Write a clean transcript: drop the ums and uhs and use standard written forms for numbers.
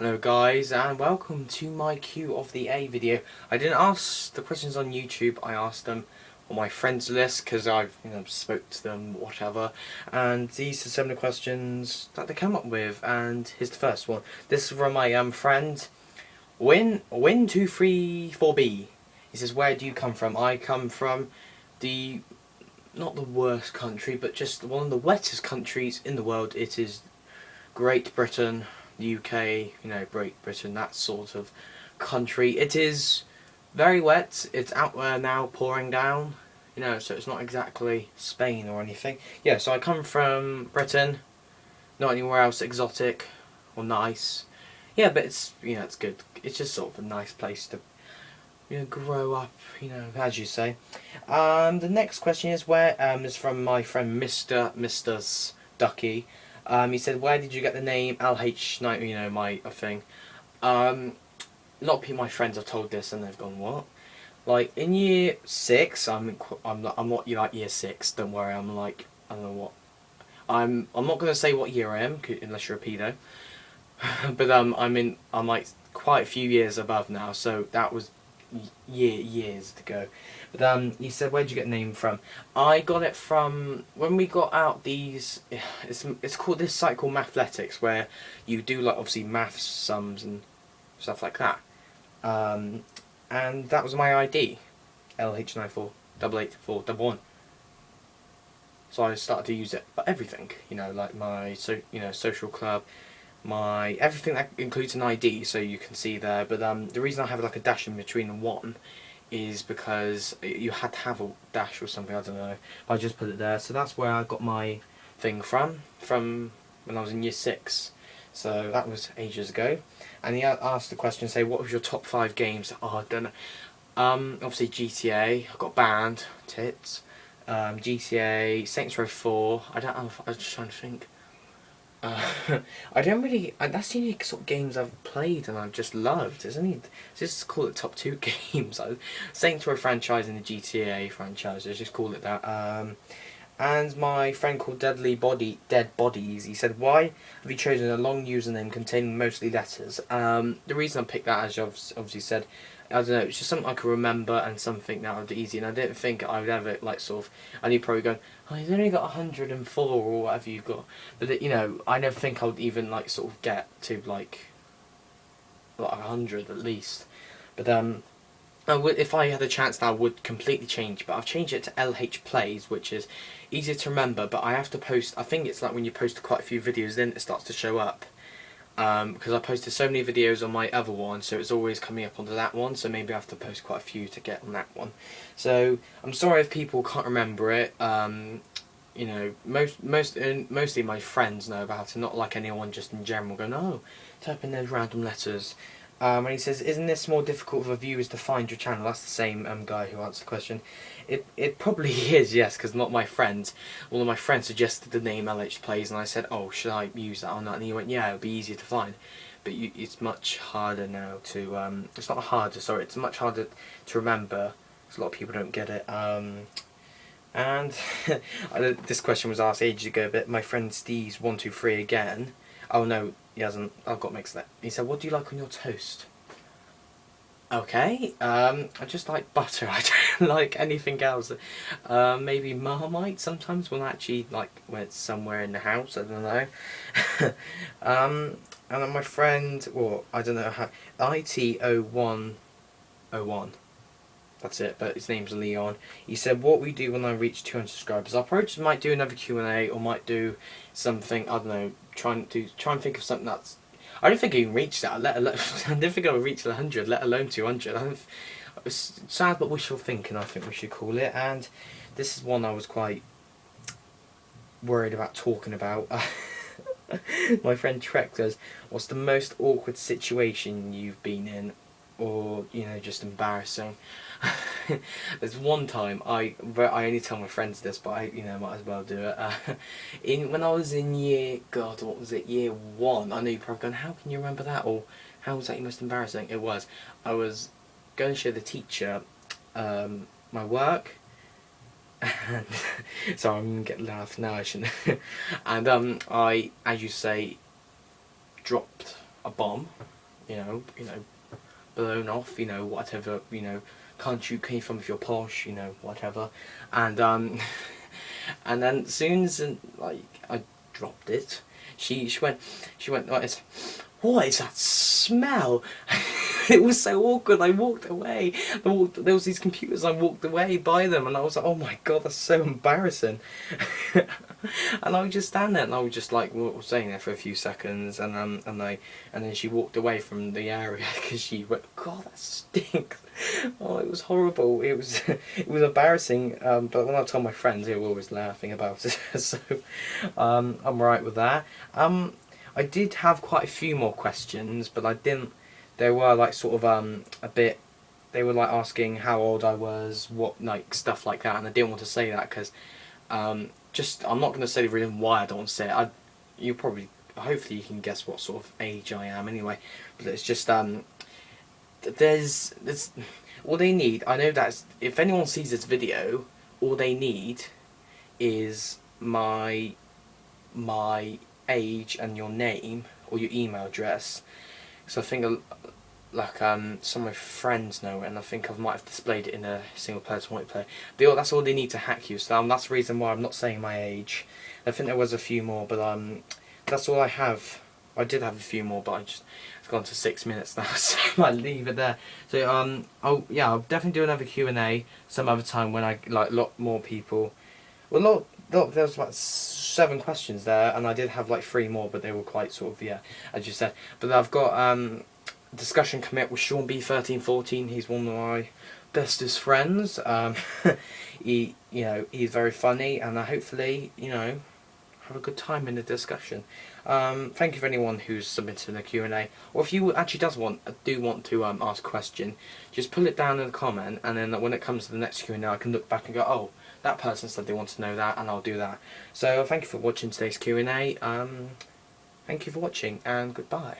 Hello guys, and welcome to my Q of the A video. I didn't ask the questions on YouTube, I asked them on my friends list because I've spoke to them, whatever, and these are some of the questions that they came up with, and here's the first one. This is from my friend Win234B. He says, where do you come from? I come from the, not the worst country, but just one of the wettest countries in the world. It is Great Britain. UK, Great Britain, that sort of country. It is very wet. It's out there now, pouring down. So it's not exactly Spain or anything. Yeah, so I come from Britain, not anywhere else exotic or nice. Yeah, but it's it's good. It's just sort of a nice place to grow up. As you say. The next question is is from my friend Mr. Ducky. He said, where did you get the name LH9, my thing. A lot of people, my friends, have told this and they've gone, what? Like, in year 6, I'm not like year 6, don't worry, I'm like, I don't know what. I'm not going to say what year I am, unless you're a pedo. But I'm like quite a few years above now, so that was years to go. But he said, where'd you get the name from? I got it from when we got out these. It's called this site called Mathletics, where you do like obviously maths sums and stuff like that. And that was my ID, LH9488411. So I started to use it for everything. Like my social club. My everything that includes an ID, so you can see there. But the reason I have like a dash in between the one is because you had to have a dash or something, I don't know. I just put it there, so that's where I got my thing from when I was in year 6. So that was ages ago. And he asked the question, say, what was your top 5 games? Oh, I don't know. Obviously GTA. I got banned, tits. GTA, Saints Row 4. I don't know. I was just trying to think. I don't really. That's the only sort of games I've played and I've just loved. Just call it top 2 games. Saints Row franchise and the GTA franchise. Let's just call it that. And my friend called Dead Bodies. He said, "Why have you chosen a long username containing mostly letters?" The reason I picked that, as you've obviously said, I don't know. It's just something I could remember and something that would be easy. And I didn't think I would ever And you're probably going, "Oh, you've only got 104 or whatever you've got." But I never think I would even get to like 100 at least. But if I had a chance, that would completely change. But I've changed it to LH Plays, which is easier to remember. But I have to post. I think it's like when you post quite a few videos, then it starts to show up. Because I posted so many videos on my other one, so it's always coming up onto that one. So maybe I have to post quite a few to get on that one. So I'm sorry if people can't remember it. Mostly my friends know about it, not like anyone just in general going, oh, type in those random letters. And he says, isn't this more difficult for viewers to find your channel? That's the same guy who answered the question. It probably is, yes, because not my friends. One of my friends suggested the name LH Plays, and I said, oh, should I use that or not? And he went, yeah, it would be easier to find. But it's much harder now to, it's not harder, sorry, it's much harder to remember, because a lot of people don't get it. And this question was asked ages ago, but my friend Steve's123 again. Oh no, he hasn't. I've got mixed up. He said, what do you like on your toast? Okay, I just like butter. I don't like anything else. Maybe Marmite sometimes when when it's somewhere in the house. I don't know. And then my friend, or I don't know how, IT0101. That's it, but his name's Leon. He said, what we do when I reach 200 subscribers? I probably just might do another Q&A, or might do something, I don't know, try and think of something that's... I don't think I even reached that, I don't think I would reach 100, let alone 200. It's sad but wishful thinking, I think we should call it, and this is one I was quite worried about talking about. My friend Trek says, what's the most awkward situation you've been in, or, just embarrassing? There's one time I only tell my friends this, but I might as well do it. When I was in year 1. I know you're probably going, how can you remember that, or how was that your most embarrassing? It was, I was going to show the teacher my work, and sorry, I'm gonna get laughed now. I shouldn't. And I, as you say, dropped a bomb, blown off, whatever, can't you came from if you're posh, whatever, and and then as soon as like I dropped it, she went what is that smell? It was so awkward. I walked away. There was these computers. I walked away by them, and I was like, "Oh my god, that's so embarrassing." And I would just stand there, and I was just like staying there for a few seconds, and then she walked away from the area because she went, "God, that stinks." Oh, it was horrible. It was it was embarrassing. But when I told my friends, they were always laughing about it. So I'm right with that. I did have quite a few more questions, but I didn't. They were like sort of a bit. They were like asking how old I was, what like stuff like that, and I didn't want to say that because just I'm not going to say the reason why I don't want to say it. You probably, hopefully, you can guess what sort of age I am anyway. But it's just there's all they need. I know that if anyone sees this video, all they need is my age and your name or your email address. So I think like some of my friends know it, and I think I might have displayed it in a single player to multiplayer. That's all they need to hack you. So that's the reason why I'm not saying my age. I think there was a few more, but that's all I have. I did have a few more, but it's gone to 6 minutes now, so I might leave it there. So I'll definitely do another Q&A some other time when I like a lot more people. Well, look, there was like 7 questions there, and I did have like 3 more, but they were quite sort of as you said. But I've got discussion coming up with Sean B1314. He's one of my bestest friends. He's very funny, and hopefully have a good time in the discussion. Thank you for anyone who's submitted a Q&A, or if you actually do want to ask a question, just put it down in the comment, and then when it comes to the next Q&A, I can look back and go, oh, that person said they want to know that, and I'll do that. So thank you for watching today's Q&A. Thank you for watching, and goodbye.